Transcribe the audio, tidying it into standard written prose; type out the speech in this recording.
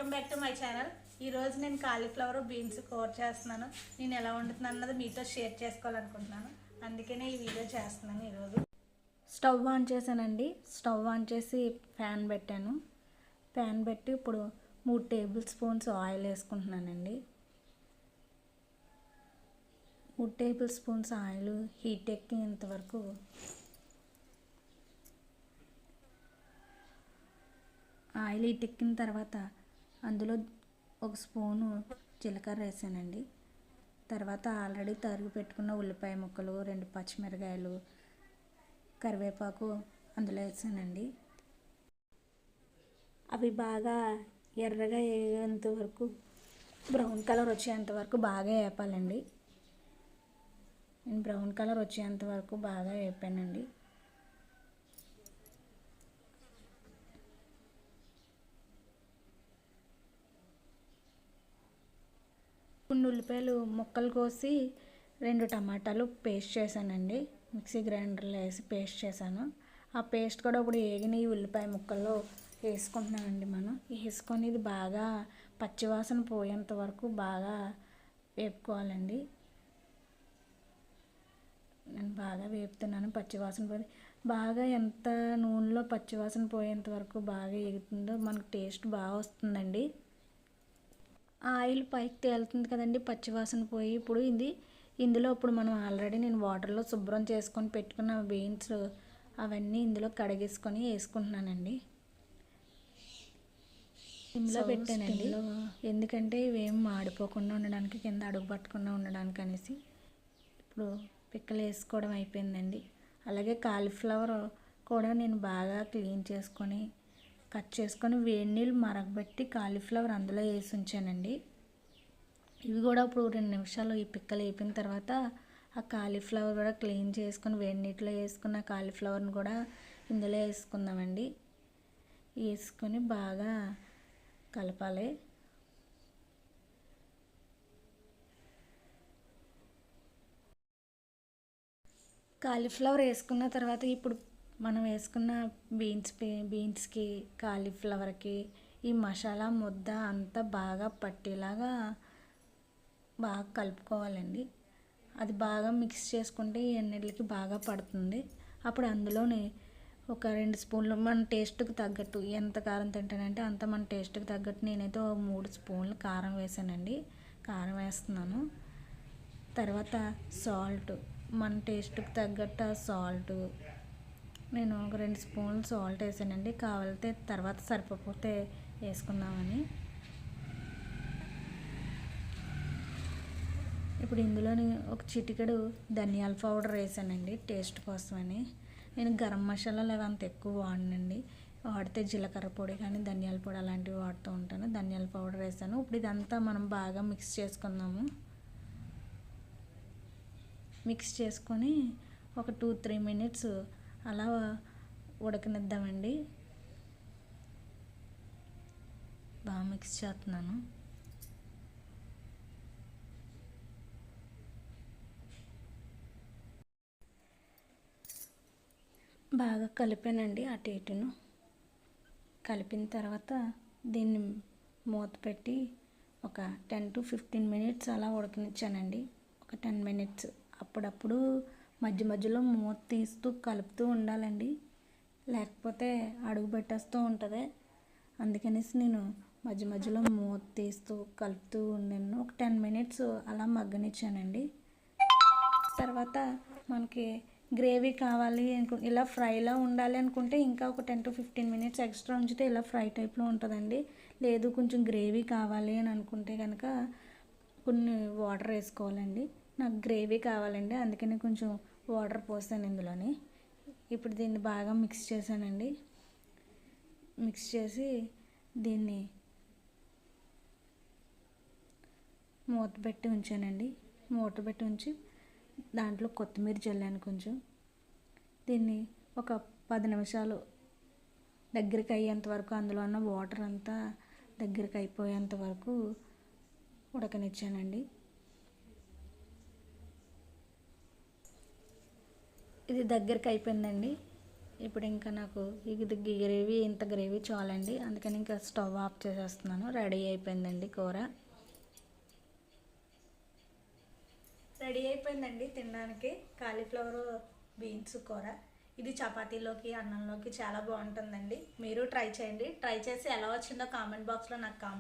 Welcome back to my channel. ఈరోజు నేను cauliflower beans కూర చేస్తున్నాను. నేను ఎలా వండుతున్నాను అన్నది మీతో షేర్ చేసుకోవాలనుకుంటున్నాను, అందుకనే ఈ వీడియో చేస్తున్నాను. ఈరోజు స్టవ్ ఆన్ చేశానండి. స్టవ్ ఆన్ చేసి ప్యాన్ పెట్టాను. ప్యాన్ పెట్టి ఇప్పుడు 3 టేబుల్ స్పూన్స్ ఆయిల్ వేసుకుంటున్నానండి. 3 టేబుల్ స్పూన్స్ ఆయిల్ హీట్ ఎక్కేంత వరకు ఆయిల్ హీట్ ఎక్కిన తర్వాత అందులో 1 స్పూను జీలకర్ర వేసానండి. తర్వాత ఆల్రెడీ తరిగి పెట్టుకున్న ఉల్లిపాయ ముక్కలు, 2 పచ్చిమిరకాయలు, కరివేపాకు అందులో వేసానండి. అవి బాగా ఎర్రగా వేయేంత వరకు, బ్రౌన్ కలర్ వచ్చేంత వరకు బాగా వేపాలండి. నేను బ్రౌన్ కలర్ వచ్చేంత వరకు బాగా వేపానండి. కొన్ని ఉల్లిపాయలు ముక్కలు కోసి 2 టమాటాలు పేస్ట్ చేశానండి. మిక్సీ గ్రైండర్లో వేసి పేస్ట్ చేశాను. ఆ పేస్ట్ కూడా ఇప్పుడు ఏగిన ఈ ఉల్లిపాయ ముక్కల్లో వేసుకుంటున్నామండి. మనం వేసుకొని ఇది బాగా పచ్చివాసన పోయేంత వరకు బాగా వేపుకోవాలండి. నేను బాగా వేపుతున్నాను. పచ్చివాసన పోయి బాగా ఎంత నూనెలో పచ్చివాసన పోయేంత వరకు బాగా ఎగుతుందో మనకు టేస్ట్ బాగా వస్తుందండి. ఆయిల్ పైకి తేలుతుంది కదండి, పచ్చివాసన పోయి. ఇప్పుడు ఇందులో ఇప్పుడు మనం ఆల్రెడీ నేను వాటర్లో శుభ్రం చేసుకొని పెట్టుకున్న బీన్స్ అవన్నీ ఇందులో కడిగేసుకొని వేసుకుంటున్నానండి. ఇందులో పెట్టానండి, ఎందుకంటే ఇవేం మాడిపోకుండా ఉండడానికి, కింద అడుగు పట్టకుండా ఉండడానికి అనేసి. ఇప్పుడు పిక్కలు వేసుకోవడం అయిపోయిందండి. అలాగే కాలీఫ్లవర్ కూడా నేను బాగా క్లీన్ చేసుకొని కట్ చేసుకొని వేడి నీళ్ళు మరగబెట్టి కాలీఫ్లవర్ అందులో వేసి ఉంచానండి. ఇవి కూడా ఇప్పుడు 2 నిమిషాలు ఈ పిక్కలు వేపిన తర్వాత ఆ కాలీఫ్లవర్ కూడా క్లీన్ చేసుకొని వేడి నీటిలో వేసుకున్న కాలీఫ్లవర్ని కూడా ఇందులో వేసుకుందామండి. వేసుకొని బాగా కలపాలి. కాలీఫ్లవర్ వేసుకున్న తర్వాత ఇప్పుడు మనం వేసుకున్న బీన్స్కి కాలీఫ్లవర్కి ఈ మసాలా ముద్ద అంతా బాగా పట్టేలాగా బాగా కలుపుకోవాలండి. అది బాగా మిక్స్ చేసుకుంటే ఈ ఎన్నెళ్ళకి బాగా పడుతుంది. అప్పుడు అందులోనే ఒక 2 స్పూన్లు మన టేస్ట్కి తగ్గట్టు, ఎంత కారం తింటానంటే అంత మన టేస్ట్కి తగ్గట్టు నేనైతే 3 స్పూన్లు కారం వేసానండి. కారం వేస్తున్నాను. తర్వాత సాల్ట్, మన టేస్ట్కి తగ్గట్టు సాల్ట్ నేను ఒక 2 స్పూన్లు సాల్ట్ వేసానండి. కావాలితే తర్వాత సరిపోతే వేసుకుందామని. ఇప్పుడు ఇందులోని ఒక చిటికెడు ధనియాల పౌడర్ వేసానండి టేస్ట్ కోసమని. నేను గరం మసాలాలు అవి అంత ఎక్కువ వాడనండి. వాడితే జీలకర్ర పొడి కానీ ధనియాల పొడి అలాంటివి వాడుతూ ఉంటాను. ధనియాల పౌడర్ వేసాను. ఇప్పుడు ఇదంతా మనం బాగా మిక్స్ చేసుకుందాము. మిక్స్ చేసుకొని ఒక 2-3 మినిట్స్ అలా ఉడకనిద్దామండి. బాగా మిక్స్ చేస్తున్నాను. బాగా కలిపానండి అటు ఇటును. కలిపిన తర్వాత దీన్ని మూత పెట్టి ఒక 10-15 మినిట్స్ అలా ఉడకనిచ్చానండి. ఒక 10 మినిట్స్ అప్పుడప్పుడు మధ్య మధ్యలో మూత తీస్తూ కలుపుతూ ఉండాలండి, లేకపోతే అడుగు పెట్టేస్తూ ఉంటుంది. అందుకనేసి నేను మధ్య మధ్యలో మూత తీస్తూ కలుపుతూ ఉన్నాను. ఒక 10 మినిట్స్ అలా మగ్గనిచ్చానండి. తర్వాత మనకి గ్రేవీ కావాలి ఇలా ఫ్రైలా ఉండాలి అనుకుంటే ఇంకా ఒక 10-15 మినిట్స్ ఎక్స్ట్రా ఉంచితే ఇలా ఫ్రై టైప్లో ఉంటుందండి. లేదు కొంచెం గ్రేవీ కావాలి అని అనుకుంటే కనుక కొన్ని వాటర్ వేసుకోవాలండి. నాకు గ్రేవీ కావాలండి, అందుకని కొంచెం వాటర్ పోసాను ఇందులోని. ఇప్పుడు దీన్ని బాగా మిక్స్ చేశానండి. మిక్స్ చేసి దీన్ని మూత పెట్టి ఉంచానండి. మూత పెట్టి ఉంచి దాంట్లో కొత్తిమీర చల్లాను కొంచెం. దీన్ని ఒక 10 నిమిషాలు దగ్గరికి అయ్యేంత వరకు, అందులో ఉన్న వాటర్ అంతా దగ్గరికి అయిపోయేంత వరకు ఉడకనిచ్చానండి. ఇది దగ్గరికి అయిపోయిందండి. ఇప్పుడు ఇంకా నాకు ఇది గ్రేవీ ఇంత గ్రేవీ చాలండి, అందుకని ఇంకా స్టవ్ ఆఫ్ చేసేస్తున్నాను. రెడీ అయిపోయిందండి కూర. రెడీ అయిపోయిందండి తినడానికి కాలీఫ్లవర్ బీన్స్ కూర. ఇది చపాతీలోకి అన్నంలోకి చాలా బాగుంటుందండి. మీరు ట్రై చేయండి. ట్రై చేసి ఎలా వచ్చిందో కామెంట్ బాక్స్లో నాకు కామెంట్